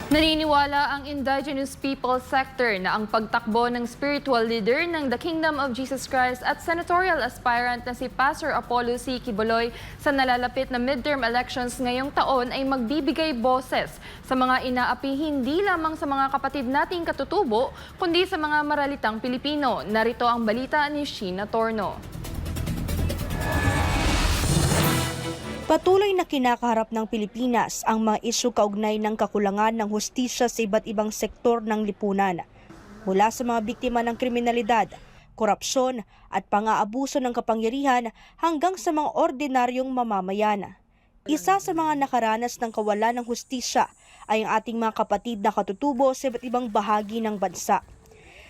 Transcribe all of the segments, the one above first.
Naniniwala ang indigenous people sector na ang pagtakbo ng spiritual leader ng The Kingdom of Jesus Christ at senatorial aspirant na si Pastor Apollo C. Quiboloy sa nalalapit na midterm elections ngayong taon ay magbibigay boses sa mga inaapi hindi lamang sa mga kapatid nating katutubo kundi sa mga maralitang Pilipino. Narito ang balita ni Sheena Torno. Patuloy na kinakaharap ng Pilipinas ang mga isyu kaugnay ng kakulangan ng hustisya sa iba't ibang sektor ng lipunan. Mula sa mga biktima ng kriminalidad, korupsyon at pang-aabuso ng kapangyarihan hanggang sa mga ordinaryong mamamayan. Isa sa mga nakaranas ng kawalan ng hustisya ay ang ating mga kapatid na katutubo sa iba't ibang bahagi ng bansa.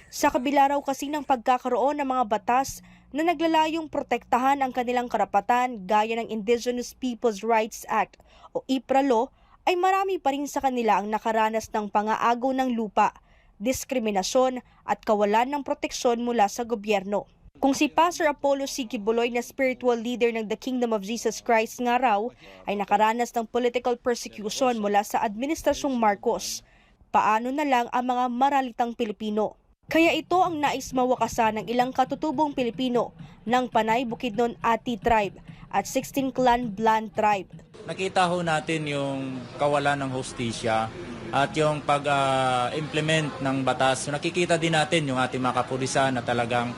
Sa kabila raw kasi ng pagkakaroon ng mga batas na naglalayong protektahan ang kanilang karapatan gaya ng Indigenous Peoples' Rights Act o IPRA Law, ay marami pa rin sa kanila ang nakaranas ng pang-aagaw ng lupa, diskriminasyon at kawalan ng proteksyon mula sa gobyerno. Kung si Pastor Apollo C. Quiboloy na spiritual leader ng The Kingdom of Jesus Christ nga raw ay nakaranas ng political persecution mula sa Administrasyong Marcos, paano na lang ang mga maralitang Pilipino? Kaya ito ang nais mawakasan ng ilang katutubong Pilipino ng Panay Bukidnon Ati Tribe at 16 Clan Blan Tribe. Nakita ho natin yung kawalan ng hustisya at yung pag-implement ng batas. So, nakikita din natin yung ating mga kapulisan na talagang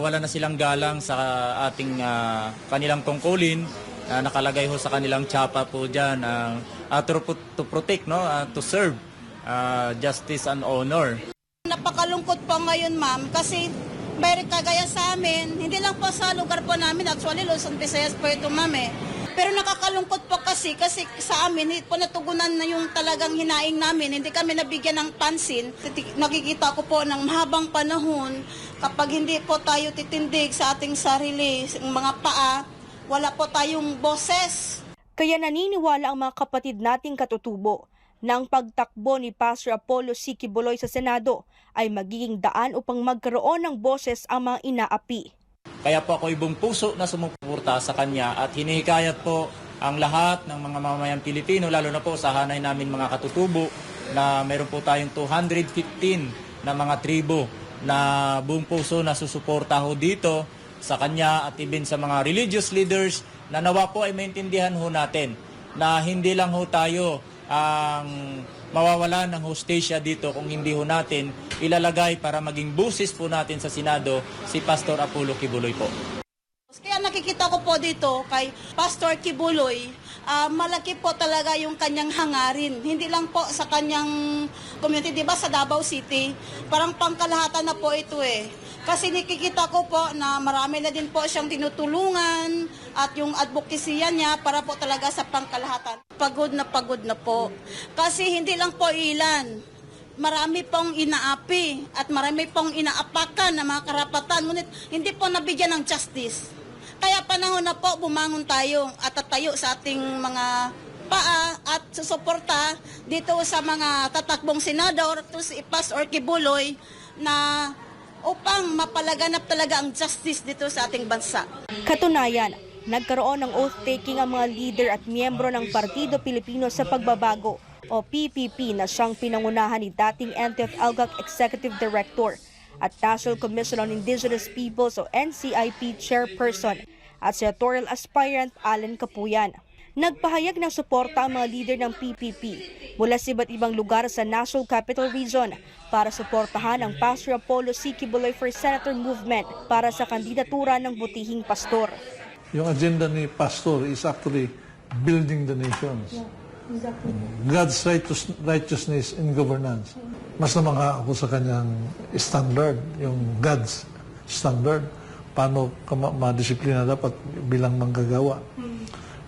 wala na silang galang sa ating kanilang tungkulin. Nakalagay ho sa kanilang tsapa po dyan to protect, no? To serve justice and honor. Napakalungkot po ngayon, ma'am, kasi mayroon kagaya sa amin, hindi lang po sa lugar po namin, actually Luzon, Visayas po ito, ma'am, eh. Pero nakakalungkot po kasi sa amin, hindi po natugunan na yung talagang hinaing namin, hindi kami nabigyan ng pansin. Nakikita ko po ng mahabang panahon, kapag hindi po tayo titindig sa ating sarili, mga paa, wala po tayong boses. Kaya naniniwala ang mga kapatid nating katutubo ng pagtakbo ni Pastor Apollo C. Quiboloy sa Senado ay magiging daan upang magkaroon ng boses ang mga inaapi. Kaya po ako ibang puso na sumuporta sa kanya at hinihikayat po ang lahat ng mga mamamayang Pilipino, lalo na po sa hanay namin mga katutubo, na meron po tayong 215 na mga tribo na buong puso na susuporta ho dito sa kanya at even sa mga religious leaders na nawa po ay maintindihan ho natin na hindi lang ho tayo ang mawawalan ng hustisya dito kung hindi ho natin ilalagay para maging busis po natin sa Senado si Pastor Apollo Quiboloy po. Kaya nakikita ko po dito kay Pastor Quiboloy, malaki po talaga yung kanyang hangarin. Hindi lang po sa kanyang community, di ba sa Davao City, parang pangkalahatan na po ito eh. Kasi nakikita ko po na marami na din po siyang tinutulungan at yung advocacy niya para po talaga sa pangkalahatan. Pagod na po. Kasi hindi lang po ilan. Marami pong inaapi at marami pong inaapakan na mga karapatan. Ngunit hindi po nabigyan ng justice. Kaya panahon na po bumangon tayo at tatayo sa ating mga paa at susuporta dito sa mga tatakbong senador to si Pastor Quiboloy na upang mapalaganap talaga ang justice dito sa ating bansa. Katunayan, nagkaroon ng oath-taking ang mga leader at miyembro ng Partido Pilipino sa Pagbabago o PPP na siyang pinangunahan ni dating NTF-ELGAC Executive Director at National Commission on Indigenous Peoples o NCIP Chairperson at senatorial aspirant Alan Capuyan. Nagpahayag ng suporta ang mga leader ng PPP mula sa iba't ibang lugar sa National Capital Region para suportahan ang Pastor Apollo C. Quiboloy for Senator Movement para sa kandidatura ng butihing pastor. Yung agenda ni Pastor is actually building the nations. God's righteousness in governance. Mas namangha ako sa kanyang standard, yung God's standard. Paano ka madisiplina dapat bilang manggagawa.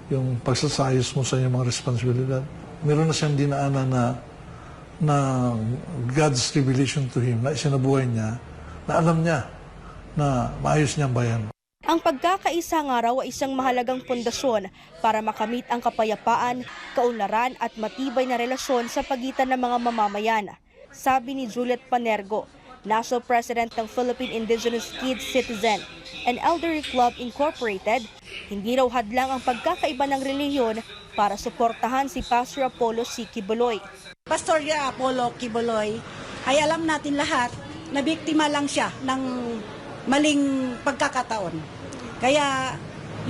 Yung pagsasayos mo sa iyong mga responsibilidad. Meron na siyang dinaanan na God's revelation to him, na isinabuhay niya, na alam niya na maayos niya ang bayan. Ang pagkakaisa nga raw ay isang mahalagang pundasyon para makamit ang kapayapaan, kaunlaran at matibay na relasyon sa pagitan ng mga mamamayan. Sabi ni Juliet Panergo, National President ng Philippine Indigenous Kids Citizen and Elderly Club Incorporated, hindi raw hadlang ang pagkakaiba ng relihiyon para suportahan si Pastor Apollo C. Quiboloy. Pastor Apollo Kibuloy, ay alam natin lahat na biktima lang siya ng maling pagkakataon. Kaya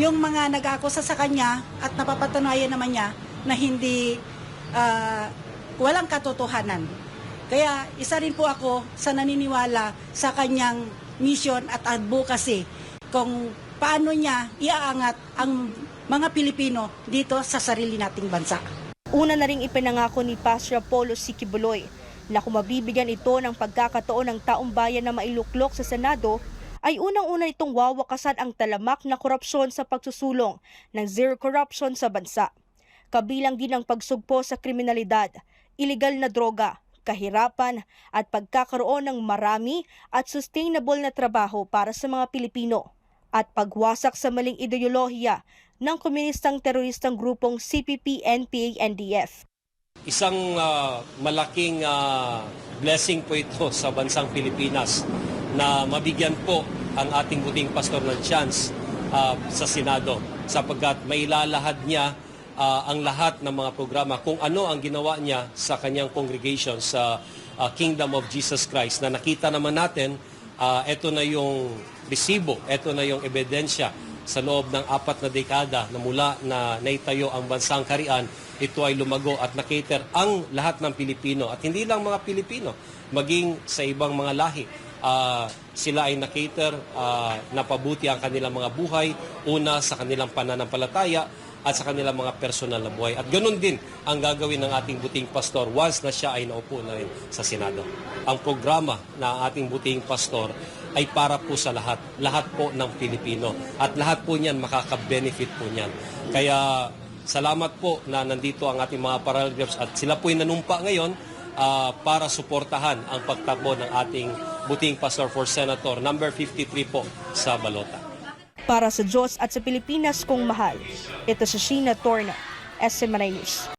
yung mga nag-akusa sa kanya at napapatunayan naman niya na hindi walang katotohanan. Kaya isa rin po ako sa naniniwala sa kanyang mission at advocacy kung paano niya iaangat ang mga Pilipino dito sa sarili nating bansa. Una na ring ipinangako ni Pastor Apollo C. Kibuloy na kung mabibigyan ito ng pagkakataon ng taong bayan na mailuklok sa Senado, ay unang-una itong wawakasan ang talamak na korupsyon sa pagsusulong ng zero corruption sa bansa. Kabilang din ang pagsugpo sa kriminalidad, iligal na droga, kahirapan at pagkakaroon ng marami at sustainable na trabaho para sa mga Pilipino at pagwasak sa maling ideolohiya ng komunistang teroristang grupong CPP-NPA-NDF. Isang malaking blessing po ito sa bansang Pilipinas na mabigyan po ang ating buting pastor ng chance sa Senado sapagkat mailalahad niya ang lahat ng mga programa kung ano ang ginawa niya sa kanyang congregation sa Kingdom of Jesus Christ na nakita naman natin ito na yung resibo, ito na yung ebidensya sa loob ng 4 na dekada na mula na naitayo ang bansang Karian, ito ay lumago at nakater ang lahat ng Pilipino at hindi lang mga Pilipino, maging sa ibang mga lahi. Sila ay nakater, napabuti ang kanilang mga buhay, una sa kanilang pananampalataya at sa kanilang mga personal na buhay. At ganun din ang gagawin ng ating buting pastor once na siya ay naupo na rin sa Senado. Ang programa na ating buting pastor ay para po sa lahat po ng Pilipino. At lahat po niyan makaka-benefit po niyan. Kaya salamat po na nandito ang ating mga paragraphs at sila po ay nanumpa ngayon para suportahan ang pagtakbo ng ating buting pastor for Senator number 53 po sa Balota. Para sa Diyos at sa Pilipinas kong mahal, ito si Sheena Torna, SMNI News.